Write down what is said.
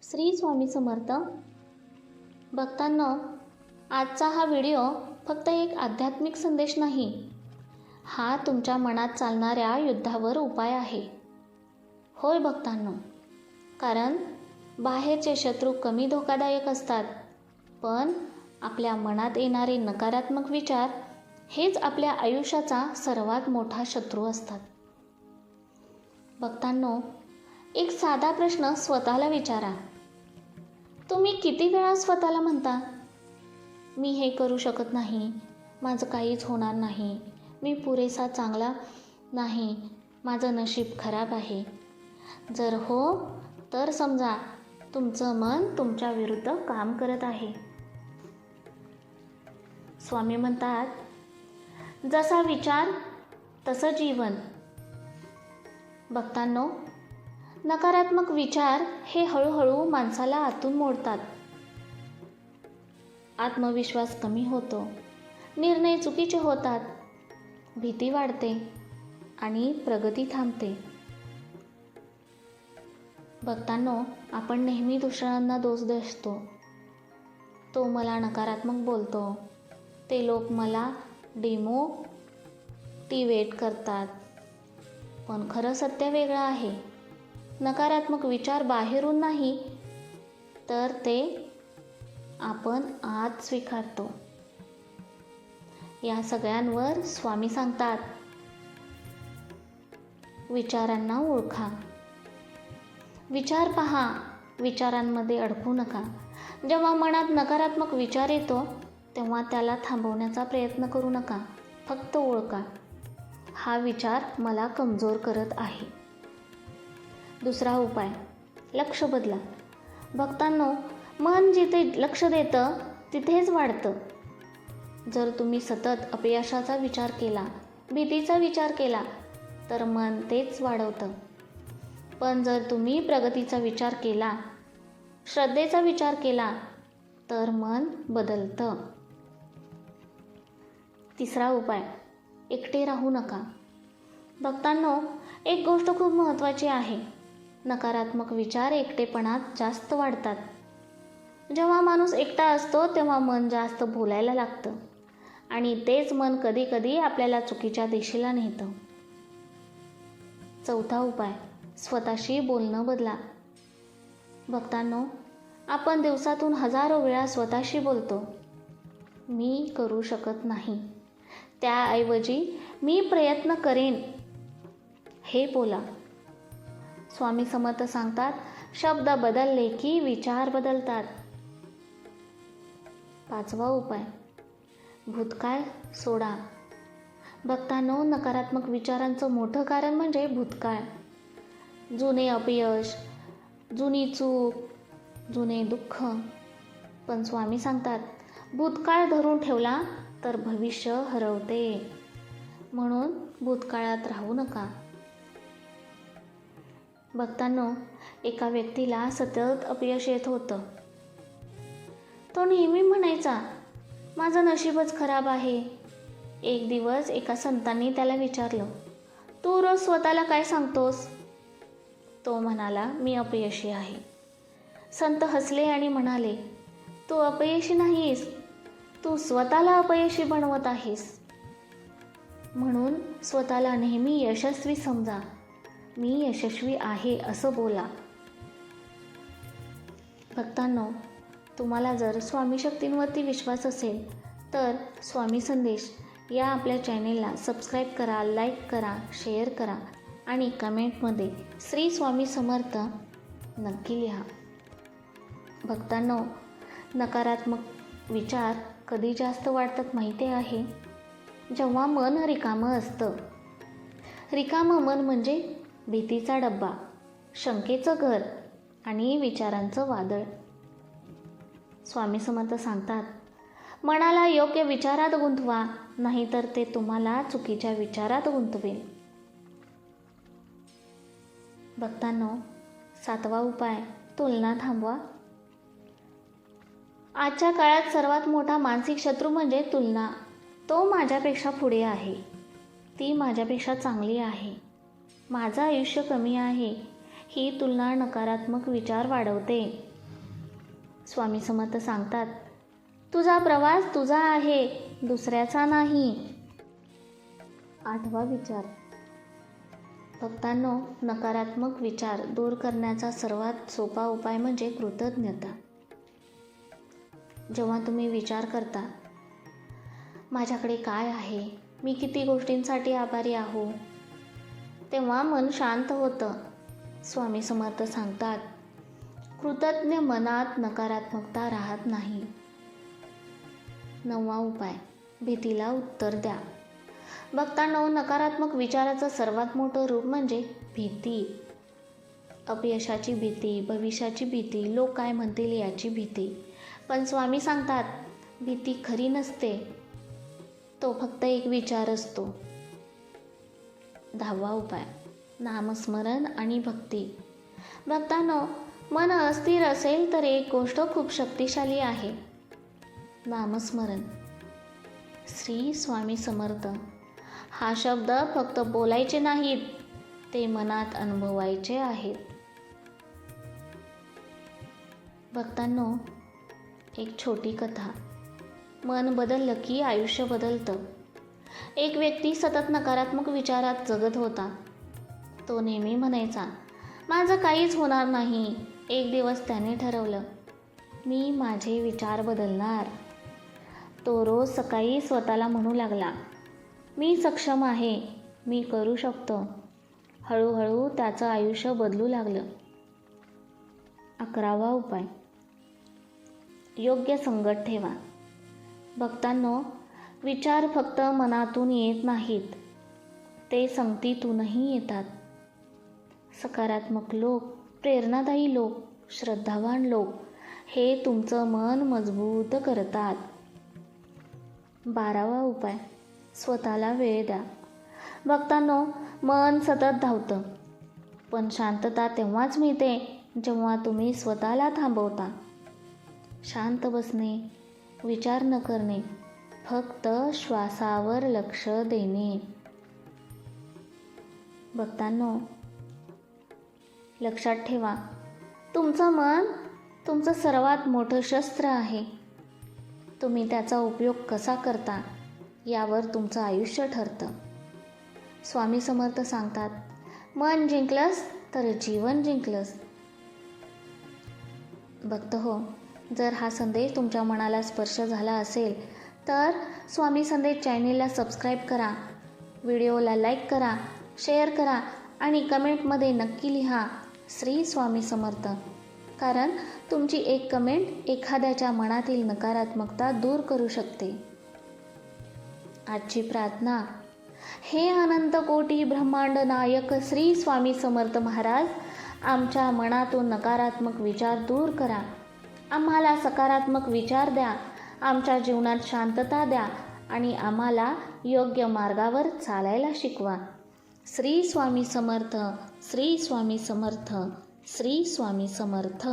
श्री स्वामी समर्थ भक्तांनो, आजचा हा व्हिडिओ फक्त एक आध्यात्मिक संदेश नाही, हा तुमच्या मनात चालणाऱ्या युद्धावर उपाय आहे. होय भक्तांनो, कारण बाहेरचे शत्रू कमी धोकादायक असतात, पण आपल्या मनात येणारे नकारात्मक विचार हेच आपल्या आयुष्याचा सर्वात मोठा शत्रू असतात. भक्तांनो, एक साधा प्रश्न स्वतःला विचारा. तुम्ही किती वेळा स्वतःला म्हणता, मी हे करू शकत नाही, माझं काहीच होणार नाही, मी पुरेसा चांगला नाही, माझं नशीब खराब आहे. जर हो तर समजा तुमचं मन तुमच्या विरुद्ध काम करत आहे. स्वामी म्हणतात, जसा विचार तसं जीवन. भक्तांनो, नकारात्मक विचार हे हळूहळू माणसाला आतून मोडतात. आत्मविश्वास कमी होतो, निर्णय चुकीचे होतात, भीती वाढते आणि प्रगती थांबते. भक्तांनो, आपण नेहमी दुसऱ्यांना दोष देतो. तो मला नकारात्मक बोलतो, ते लोक मला डिमोटिवेट करतात. पण खरं सत्य वेगळं आहे. नकारात्मक विचार बाहेरून नाही, तर ते आपण आत स्वीकारतो. या सगळ्यांवर स्वामी सांगतात, विचारांना ओळखा. विचार पहा, विचारांमध्ये अडकू नका. जेव्हा मनात नकारात्मक विचार येतो तेव्हा त्याला थांबवण्याचा प्रयत्न करू नका. फक्त ओळखा, हा विचार मला कमजोर करत आहे. दुसरा उपाय, लक्ष बदला. भक्तांनो, मन जिथे लक्ष देतं तिथेच वाढतं. जर तुम्ही सतत अपयशाचा विचार केला, भीतीचा विचार केला, तर मन तेच वाढवतं. पण जर तुम्ही प्रगतीचा विचार केला, श्रद्धेचा विचार केला, तर मन बदलतं. तिसरा उपाय, एकटे राहू नका. भक्तांनो, एक गोष्ट खूप महत्त्वाची आहे. नकारात्मक विचार एकटेपणात जास्त वाढतात. जेव्हा माणूस एकटा असतो तेव्हा मन जास्त बोलायला लागतं आणि तेच मन कधी कधी आपल्याला चुकीच्या दिशेला नेतं. चौथा उपाय, स्वतःशी बोलणं बदला. भक्तांनो, आपण दिवसातून हजारो वेळा स्वतःशी बोलतो, मी करू शकत नाही. त्याऐवजी मी प्रयत्न करेन हे बोला. स्वामी समर्थ सांगतात, शब्द बदलले की विचार बदलतात. पाचवा उपाय, भूतकाळ सोडा. भक्तांनो, नकारात्मक विचारांचं मोठं कारण म्हणजे भूतकाळ. जुने अपयश, जुनी चूक, जुने दुःख. पण स्वामी सांगतात, भूतकाळ धरून ठेवला तर भविष्य हरवते. म्हणून भूतकाळात राहू नका. भक्तांनो, एका व्यक्तीला सतत अपयश येत होतं. तो नेहमी म्हणायचा, माझं नशीबच खराब आहे. एक दिवस एका संतांनी त्याला विचारलं, तू रोज स्वतःला काय सांगतोस? तो म्हणाला, मी अपयशी आहे. संत हसले आणि म्हणाले, तू अपयशी नाहीस, तू स्वतःला अपयशी बनवत आहेस. म्हणून स्वतःला नेहमी यशस्वी समजा. मी यशस्वी आहे असं बोला. भक्तांनो, तुम्हाला जर स्वामी शक्तींवरती विश्वास असेल तर स्वामी संदेश या आपल्या चॅनेलला सबस्क्राईब करा, लाईक करा, शेअर करा आणि कमेंटमध्ये श्री स्वामी समर्थ नक्की लिहा. भक्तांनो, नकारात्मक विचार कधी जास्त वाढतात माहिती आहे? जेव्हा मन रिकामं असतं. रिकामं मन म्हणजे भीतीचा डब्बा, शंकेचं घर आणि विचारांचं वादळ. स्वामी समर्थ सांगतात, मनाला योग्य विचारात गुंतवा, नाहीतर ते तुम्हाला चुकीच्या विचारात गुंतवेल. भक्तांनो, सातवा उपाय, तुलना थांबवा. आजच्या काळात सर्वात मोठा मानसिक शत्रू म्हणजे तुलना. तो माझ्यापेक्षा पुढे आहे, ती माझ्यापेक्षा चांगली आहे, माझं आयुष्य कमी आहे. ही तुलना नकारात्मक विचार वाढवते. स्वामी समर्थ सांगतात, तुझा प्रवास तुझा आहे, दुसऱ्याचा नाही. 8वा विचार. भक्तांनो, नकारात्मक विचार दूर करण्याचा सर्वात सोपा उपाय म्हणजे कृतज्ञता. जेव्हा तुम्ही विचार करता, माझ्याकडे काय आहे, मी किती गोष्टींसाठी आभारी आहो, तेव्हा मन शांत होतं. स्वामी समर्थ सांगतात, कृतज्ञ मनात नकारात्मकता राहत नाही. 9वा उपाय. भीतीला उत्तर द्या. भक्तांनो, नकारात्मक विचाराचं सर्वात मोठं रूप म्हणजे भीती. अपयशाची भीती, भविष्याची भीती, लोक काय म्हणतील याची भीती. पण स्वामी सांगतात, भीती खरी नसते, तो फक्त एक विचार असतो. 10वा उपाय. नामस्मरण आणि भक्ती. भक्तांनो, मन अस्थिर असेल तर एक गोष्ट खूप शक्तिशाली आहे, नामस्मरण. श्री स्वामी समर्थ हा शब्द फक्त बोलायचे नाहीत, ते मनात अनुभवायचे आहेत. भक्तांनो, एक छोटी कथा. मन बदललं की आयुष्य बदलतं. एक व्यक्ती सतत नकारात्मक विचारात जगत होता. तो नेहमी म्हणायचा, माझं काहीच होणार नाही. एक दिवस त्याने ठरवलं, मी माझे विचार बदलणार. तो रोज सकाळी स्वतःला म्हणू लागला, मी सक्षम आहे, मी करू शकतो. हळूहळू त्याचं आयुष्य बदलू लागलं. 11वा उपाय. योग्य संगत ठेवा. भक्तांनो, विचार फक्त मनातून येत नाहीत, ते संगतीतूनही येतात. सकारात्मक लोक, प्रेरणादायी लोक, श्रद्धावान लोक हे तुमचं मन मजबूत करतात. 12वा उपाय. स्वतःला वेळ द्या. भक्तांनो, मन सतत धावतं, पण शांतता तेव्हाच मिळते जेव्हा तुम्ही स्वतःला थांबवता. शांत बसणे, विचार न करणे, फक्त श्वासावर लक्ष देणे. भक्तांनो, लक्षात ठेवा, तुमचं मन तुमचं सर्वात मोठं शस्त्र आहे. तुम्ही त्याचा उपयोग कसा करता यावर तुमचं आयुष्य ठरतं. स्वामी समर्थ सांगतात, मन जिंकलंस तर जीवन जिंकलंस. भक्त हो, जर हा संदेश तुमच्या मनाला स्पर्श झाला असेल तर स्वामी संदेश चॅनेलला सबस्क्राईब करा, व्हिडिओला लाईक करा, शेअर करा आणि कमेंटमध्ये नक्की लिहा श्री स्वामी समर्थ. कारण तुमची एक कमेंट एखाद्याच्या मनातील नकारात्मकता दूर करू शकते. आजची प्रार्थना. हे अनंत कोटी ब्रह्मांड नायक श्री स्वामी समर्थ महाराज, आमच्या मनातून नकारात्मक विचार दूर करा. आम्हाला सकारात्मक विचार द्या, आमच्या जीवनात शांतता द्या आणि आम्हाला योग्य मार्गावर चालायला शिकवा. श्री स्वामी समर्थ, श्री स्वामी समर्थ, श्री स्वामी समर्थ.